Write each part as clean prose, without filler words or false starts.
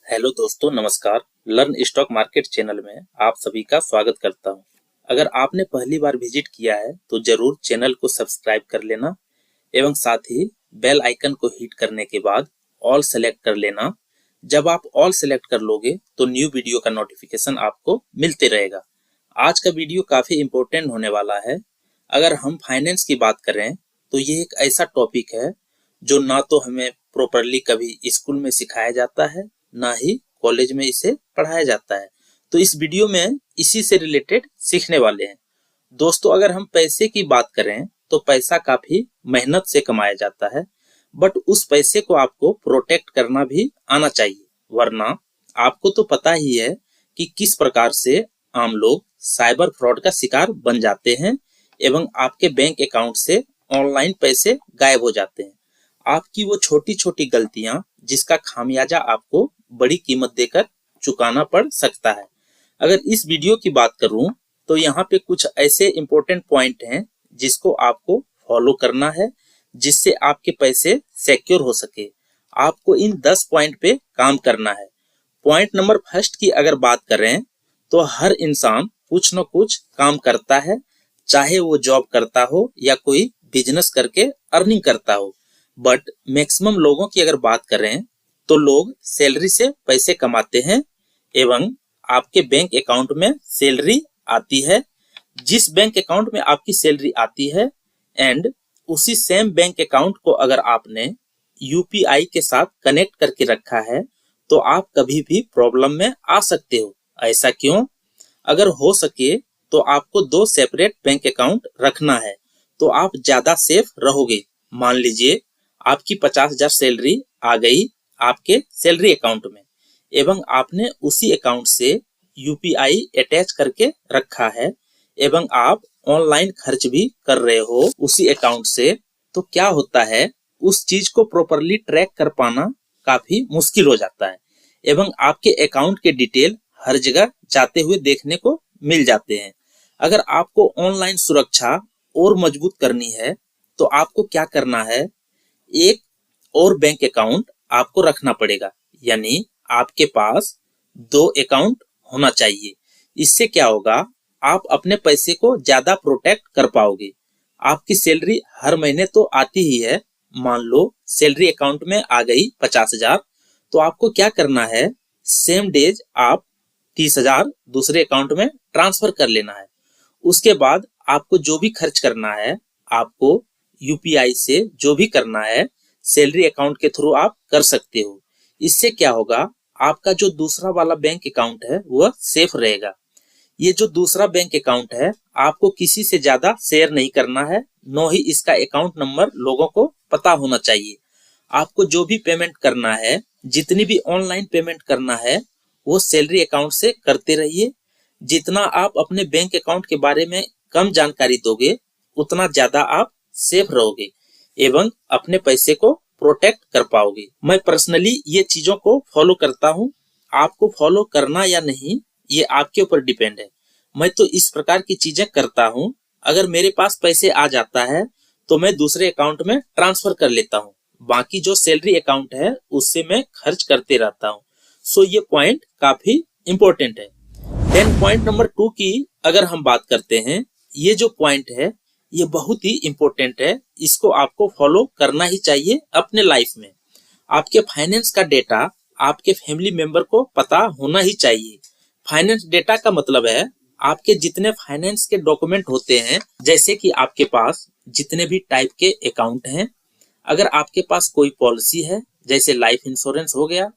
Hello दोस्तों, नमस्कार। Learn stock market channel में आप सभी का स्वागत करता हूं। अगर आपने पहली बार विजिट किया है तो जरूर चैनल को सब्सक्राइब कर लेना एवं साथ ही बेल आइकन को हिट करने के बाद ऑल सेलेक्ट कर लेना। जब आप ऑल सेलेक्ट कर लोगे तो न्यू वीडियो का नोटिफिकेशन आपको मिलते रहेगा। आज का वीडियो काफी इम्पोर्टेंट होने वाला है। अगर हम फाइनेंस की बात करें तो ये एक ऐसा टॉपिक है जो ना तो हमें प्रॉपरली कभी स्कूल में सिखाया जाता है, ना ही कॉलेज में इसे पढ़ाया जाता है। तो इस वीडियो में इसी से रिलेटेड सीखने वाले हैं। दोस्तों, अगर हम पैसे की बात करें तो पैसा काफी मेहनत से कमाया जाता है, बट उस पैसे को आपको प्रोटेक्ट करना भी आना चाहिए, वरना आपको तो पता ही है कि किस प्रकार से आम लोग साइबर फ्रॉड का शिकार बन जाते हैं एवं आपके बैंक अकाउंट से ऑनलाइन पैसे गायब हो जाते हैं। आपकी वो छोटी छोटी गलतियां जिसका खामियाजा आपको बड़ी कीमत देकर चुकाना पड़ सकता है। अगर इस वीडियो की बात करूं तो यहाँ पे कुछ ऐसे इंपॉर्टेंट पॉइंट हैं जिसको आपको फॉलो करना है, जिससे आपके पैसे सिक्योर हो सके। आपको इन 10 पॉइंट पे काम करना है। पॉइंट नंबर फर्स्ट की अगर बात करें तो हर इंसान कुछ न कुछ काम करता है, चाहे वो जॉब करता हो या कोई बिजनेस करके अर्निंग करता हो। बट मैक्सिमम लोगों की अगर बात करें तो लोग सैलरी से पैसे कमाते हैं एवं आपके बैंक अकाउंट में सैलरी आती है। जिस बैंक अकाउंट में आपकी सैलरी आती है एंड उसी सेम बैंक अकाउंट को अगर आपने यूपीआई के साथ कनेक्ट करके रखा है तो आप कभी भी प्रॉब्लम में आ सकते हो। ऐसा क्यों? अगर हो सके तो आपको 2 सेपरेट बैंक अकाउंट रखना है तो आप ज्यादा सेफ रहोगे। मान लीजिए आपकी 50,000 सैलरी आ गई आपके सैलरी अकाउंट में एवं आपने उसी अकाउंट से यूपीआई अटैच करके रखा है एवं आप ऑनलाइन खर्च भी कर रहे हो उसी अकाउंट से, तो क्या होता है उस चीज को प्रॉपरली ट्रैक कर पाना काफी मुश्किल हो जाता है एवं आपके अकाउंट के डिटेल हर जगह जाते हुए देखने को मिल जाते हैं। अगर आपको ऑनलाइन सुरक्षा और मजबूत करनी है तो आपको क्या करना है, एक और बैंक अकाउंट आपको रखना पड़ेगा, यानी आपके पास 2 अकाउंट होना चाहिए। इससे क्या होगा, आप अपने पैसे को ज्यादा प्रोटेक्ट कर पाओगे। आपकी सैलरी हर महीने तो आती ही है। मान लो सैलरी अकाउंट में आ गई 50,000, तो आपको क्या करना है, सेम डेज आप 30,000 दूसरे अकाउंट में ट्रांसफर कर लेना है। उसके बाद आपको जो भी खर्च करना है, आपको यूपीआई से जो भी करना है सैलरी अकाउंट के थ्रू आप कर सकते हो। इससे क्या होगा, आपका जो दूसरा वाला बैंक अकाउंट है वह सेफ रहेगा। ये जो दूसरा बैंक अकाउंट है आपको किसी से ज्यादा शेयर नहीं करना है, नो ही इसका अकाउंट नंबर लोगों को पता होना चाहिए। आपको जो भी पेमेंट करना है, जितनी भी ऑनलाइन पेमेंट करना है, वो सैलरी अकाउंट से करते रहिए। जितना आप अपने बैंक अकाउंट के बारे में कम जानकारी दोगे उतना ज्यादा आप सेफ रहोगे एवं अपने पैसे को प्रोटेक्ट कर पाओगे। मैं पर्सनली ये चीजों को फॉलो करता हूँ। आपको फॉलो करना या नहीं ये आपके ऊपर डिपेंड है। मैं तो इस प्रकार की चीजें करता हूँ। अगर मेरे पास पैसे आ जाता है तो मैं दूसरे अकाउंट में ट्रांसफर कर लेता हूँ, बाकी जो सैलरी अकाउंट है उससे मैं खर्च करते रहता हूँ। सो ये पॉइंट काफी इंपॉर्टेंट है। देन पॉइंट नंबर 2 की अगर हम बात करते हैं, ये जो पॉइंट है ये बहुत ही इंपॉर्टेंट है। इसको आपको फॉलो करना ही चाहिए अपने लाइफ में। आपके फाइनेंस का डेटा आपके फैमिली मेंबर को पता होना ही चाहिए। फाइनेंस डेटा का मतलब है आपके जितने फाइनेंस के डॉक्यूमेंट होते हैं, जैसे कि आपके पास जितने भी टाइप के अकाउंट हैं, अगर आपके पास कोई पॉलिसी है जैसे लाइफ इंश्योरेंस हो गया,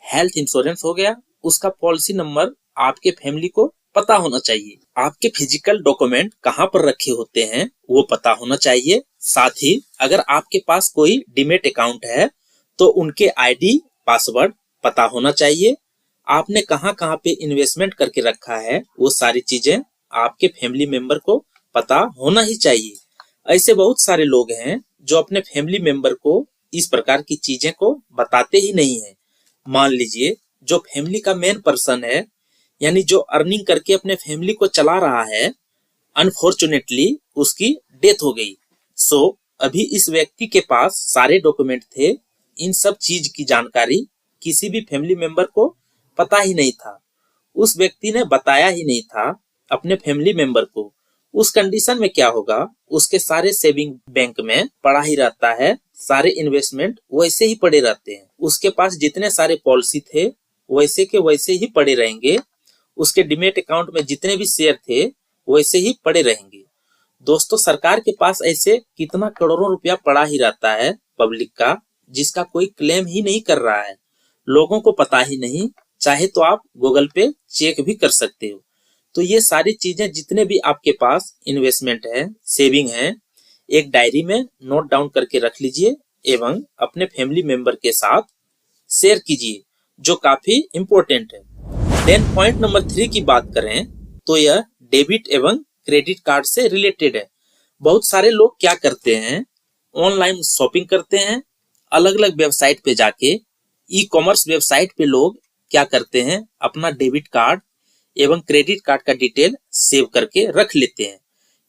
हेल्थ इंश्योरेंस हो गया, उसका पॉलिसी नंबर आपके फैमिली को पता होना चाहिए। आपके फिजिकल डॉक्यूमेंट कहाँ पर रखे होते हैं वो पता होना चाहिए। साथ ही अगर आपके पास कोई डीमेट अकाउंट है तो उनके आईडी पासवर्ड पता होना चाहिए। आपने कहाँ कहाँ पे इन्वेस्टमेंट करके रखा है वो सारी चीजें आपके फैमिली मेंबर को पता होना ही चाहिए। ऐसे बहुत सारे लोग हैं जो अपने फैमिली मेंबर को इस प्रकार की चीजें को बताते ही नहीं है। मान लीजिए जो फैमिली का मेन पर्सन है, यानी जो अर्निंग करके अपने फैमिली को चला रहा है, अनफॉर्चुनेटली उसकी डेथ हो गई। सो अभी इस व्यक्ति के पास सारे डॉक्यूमेंट थे, इन सब चीज की जानकारी किसी भी फैमिली मेंबर को पता ही नहीं था, उस व्यक्ति ने बताया ही नहीं था अपने फैमिली मेंबर को, उस कंडीशन में क्या होगा, उसके सारे सेविंग बैंक में पड़ा ही रहता है, सारे इन्वेस्टमेंट वैसे ही पड़े रहते हैं, उसके पास जितने सारे पॉलिसी थे वैसे के वैसे ही पड़े रहेंगे, उसके डीमैट अकाउंट में जितने भी शेयर थे वैसे ही पड़े रहेंगे। दोस्तों, सरकार के पास ऐसे कितना करोड़ों रुपया पड़ा ही रहता है पब्लिक का, जिसका कोई क्लेम ही नहीं कर रहा है, लोगों को पता ही नहीं। चाहे तो आप गूगल पे चेक भी कर सकते हो। तो ये सारी चीजें जितने भी आपके पास इन्वेस्टमेंट है, सेविंग है, एक डायरी में नोट डाउन करके रख लीजिए एवं अपने फैमिली मेंबर के साथ शेयर कीजिए, जो काफी इंपॉर्टेंट है। देन पॉइंट नंबर 3 की बात करें तो यह डेबिट एवं क्रेडिट कार्ड से रिलेटेड है। बहुत सारे लोग क्या करते हैं, ऑनलाइन शॉपिंग करते हैं, अलग अलग वेबसाइट पे जाके, ई कॉमर्स वेबसाइट पे लोग क्या करते हैं, अपना डेबिट कार्ड एवं क्रेडिट कार्ड का डिटेल सेव करके रख लेते हैं।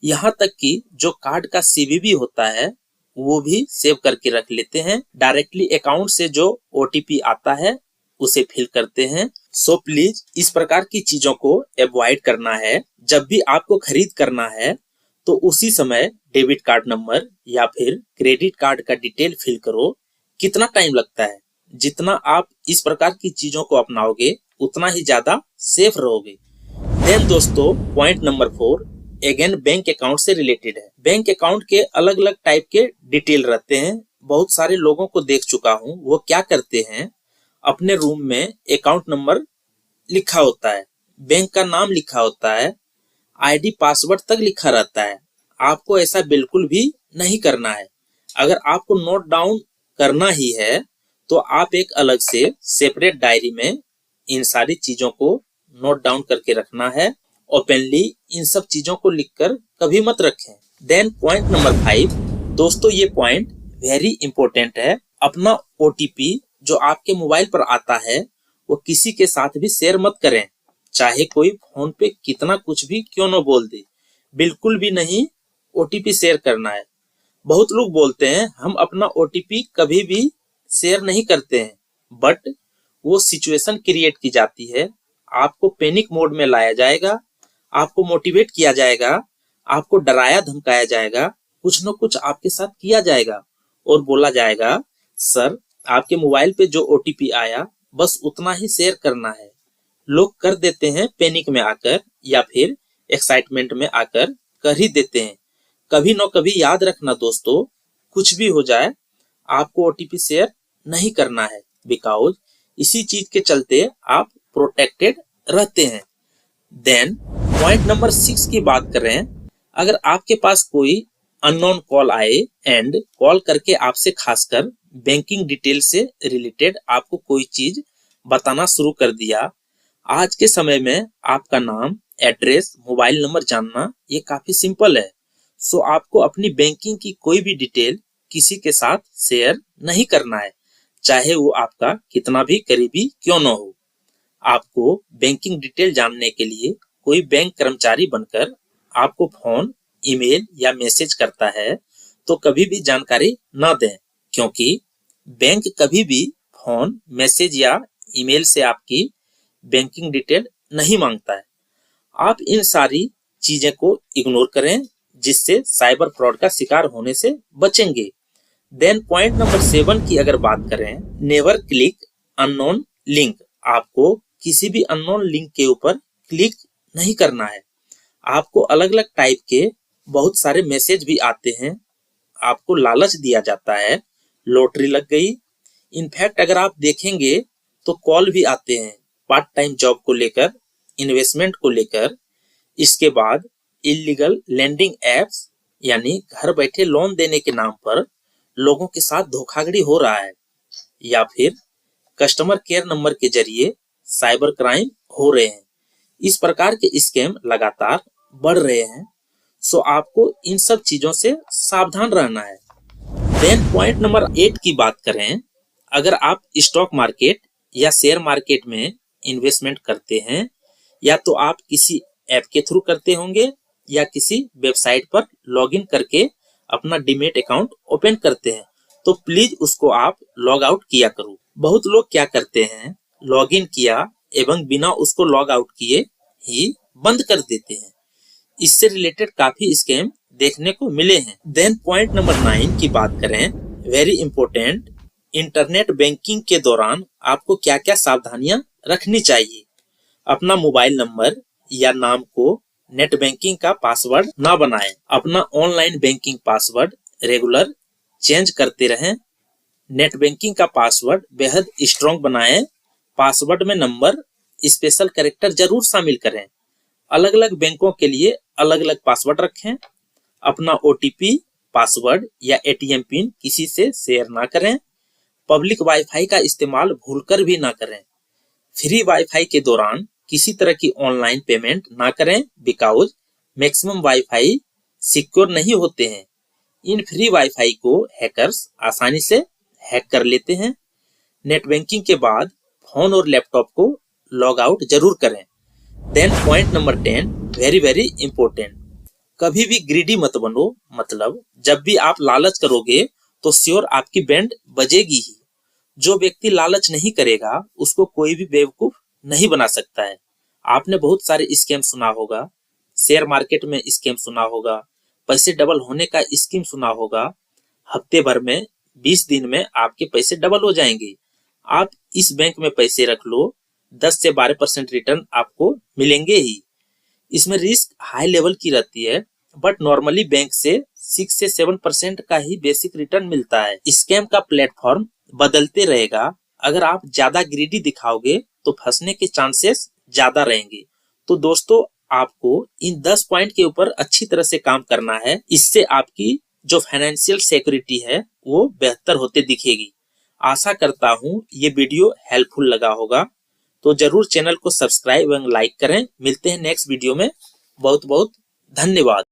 यहाँ तक कि जो कार्ड का सीवीवी होता है वो भी सेव करके रख लेते हैं। डायरेक्टली अकाउंट से जो ओटीपी आता है उसे फिल करते हैं। सो प्लीज इस प्रकार की चीजों को अवॉइड करना है। जब भी आपको खरीद करना है तो उसी समय डेबिट कार्ड नंबर या फिर क्रेडिट कार्ड का डिटेल फिल करो। कितना टाइम लगता है, जितना आप इस प्रकार की चीजों को अपनाओगे उतना ही ज्यादा सेफ रहोगे। देन दोस्तों, point number 4 again bank account से रिलेटेड है। बैंक अकाउंट के अलग अलग टाइप के डिटेल रहते हैं। बहुत सारे लोगों को देख चुका हूँ, वो क्या करते हैं, अपने रूम में अकाउंट नंबर लिखा होता है, बैंक का नाम लिखा होता है, आईडी पासवर्ड तक लिखा रहता है। आपको ऐसा बिल्कुल भी नहीं करना है। अगर आपको नोट डाउन करना ही है तो आप एक अलग से सेपरेट डायरी में इन सारी चीजों को नोट डाउन करके रखना है। ओपनली इन सब चीजों को लिखकर कभी मत रखें। देन पॉइंट नंबर 5 दोस्तों, ये पॉइंट वेरी इंपॉर्टेंट है। अपना ओटीपी जो आपके मोबाइल पर आता है वो किसी के साथ भी शेयर मत करें, चाहे कोई फोन पे कितना कुछ भी क्यों न बोल दे, बिल्कुल भी नहीं ओटीपी शेयर करना है। बहुत लोग बोलते हैं हम अपना ओटीपी कभी भी शेयर नहीं करते हैं, बट वो सिचुएशन क्रिएट की जाती है, आपको पैनिक मोड में लाया जाएगा, आपको मोटिवेट किया जाएगा, आपको डराया धमकाया जाएगा, कुछ न कुछ आपके साथ किया जाएगा और बोला जाएगा सर आपके मोबाइल पे जो ओटीपी आया बस उतना ही शेयर करना है। लोग कर देते हैं पैनिक में आकर या फिर एक्साइटमेंट में आकर कर ही देते हैं। कभी न कभी याद रखना दोस्तों, कुछ भी हो जाए आपको ओटीपी शेयर नहीं करना है, बिकॉज इसी चीज के चलते आप प्रोटेक्टेड रहते हैं। देन पॉइंट नंबर 6 की बात करें, अगर आपके पास कोई अननोन कॉल आए एंड कॉल करके आपसे खासकर बैंकिंग डिटेल से रिलेटेड आपको कोई चीज बताना शुरू कर दिया, आज के समय में आपका नाम, एड्रेस, मोबाइल नंबर जानना ये काफी सिंपल है। सो आपको अपनी बैंकिंग की कोई भी डिटेल किसी के साथ शेयर नहीं करना है, चाहे वो आपका कितना भी करीबी क्यों न हो। आपको बैंकिंग डिटेल जानने के लिए कोई बैंक कर्मचारी बनकर आपको फोन, ईमेल या मैसेज करता है तो कभी भी जानकारी न दें, क्योंकि बैंक कभी भी फोन, मैसेज या ईमेल से आपकी बैंकिंग डिटेल नहीं मांगता है। आप इन सारी चीजें को इग्नोर करें, जिससे साइबर फ्रॉड का शिकार होने से बचेंगे। देन पॉइंट नंबर 7 की अगर बात करें, नेवर क्लिक अननोन लिंक। आपको किसी भी अननोन लिंक के ऊपर क्लिक नहीं करना है। आपको अलग अलग टाइप के बहुत सारे मैसेज भी आते हैं, आपको लालच दिया जाता है, लॉटरी लग गई। इनफैक्ट अगर आप देखेंगे तो कॉल भी आते हैं पार्ट टाइम जॉब को लेकर, इन्वेस्टमेंट को लेकर। इसके बाद इलीगल लेंडिंग एप्स यानी घर बैठे लोन देने के नाम पर लोगों के साथ धोखाधड़ी हो रहा है, या फिर कस्टमर केयर नंबर के जरिए साइबर क्राइम हो रहे हैं। इस प्रकार के स्कैम लगातार बढ़ रहे हैं। सो आपको इन सब चीजों से सावधान रहना है। देन पॉइंट नंबर 8 की बात करें, अगर आप स्टॉक मार्केट या शेयर मार्केट में इन्वेस्टमेंट करते हैं, या तो आप किसी ऐप के थ्रू करते होंगे या किसी वेबसाइट पर लॉगिन करके अपना डीमैट अकाउंट ओपन करते हैं, तो प्लीज उसको आप लॉग आउट किया करो। बहुत लोग क्या करते हैं, लॉगिन किया, एवं बिना उसको लॉग आउट किए ही बंद कर देते हैं। इससे रिलेटेड काफी स्कैम देखने को मिले हैं। देन पॉइंट नंबर 9 की बात करें, वेरी इंपॉर्टेंट, इंटरनेट बैंकिंग के दौरान आपको क्या क्या सावधानियां रखनी चाहिए। अपना मोबाइल नंबर या नाम को नेट बैंकिंग का पासवर्ड ना बनाएं। अपना online banking password regular change करते रहें। नेट बैंकिंग का पासवर्ड बेहद स्ट्रॉन्ग बनाएं। पासवर्ड में नंबर, स्पेशल कैरेक्टर जरूर शामिल करें। अलग अलग बैंकों के लिए अलग अलग पासवर्ड रखें। अपना OTP, पासवर्ड या ATM पिन किसी से शेयर ना करें। पब्लिक वाईफाई का इस्तेमाल भूलकर भी ना करें। फ्री वाईफाई के दौरान किसी तरह की ऑनलाइन पेमेंट ना करें, बिकॉज मैक्सिमम वाईफाई सिक्योर नहीं होते हैं। इन फ्री वाईफाई को हैकर्स आसानी से हैक कर लेते हैं। नेट बैंकिंग के बाद फोन और लैपटॉप को लॉग आउट जरूर करें। Then point number 10, very very important, कभी भी ग्रीडी मत बनो। मतलब जब भी आप लालच करोगे तो श्योर आपकी बैंड बजेगी ही। जो व्यक्ति लालच नहीं करेगा उसको कोई भी बेवकूफ नहीं बना सकता है। आपने बहुत सारे स्कैम सुना होगा, शेयर मार्केट में स्कैम सुना होगा, पैसे डबल होने का स्कीम सुना होगा। हफ्ते भर में 20 दिन में आपके पैसे डबल हो जाएंगे। आप इस बैंक में पैसे रख लो, 10 से 12% रिटर्न आपको मिलेंगे ही। इसमें रिस्क हाई लेवल की रहती है, बट नॉर्मली बैंक से 6 से 7% का ही बेसिक रिटर्न मिलता है। स्कैम का प्लेटफॉर्म बदलते रहेगा। अगर आप ज्यादा ग्रीडी दिखाओगे तो फंसने के चांसेस ज्यादा रहेंगे। तो दोस्तों, आपको इन 10 पॉइंट के ऊपर अच्छी तरह से काम करना है। इससे आपकी जो फाइनेंशियल सिक्योरिटी है वो बेहतर होते दिखेगी। आशा करता हूँ ये वीडियो हेल्पफुल लगा होगा। तो जरूर चैनल को सब्सक्राइब एवं लाइक करें। मिलते हैं नेक्स्ट वीडियो में। बहुत बहुत धन्यवाद।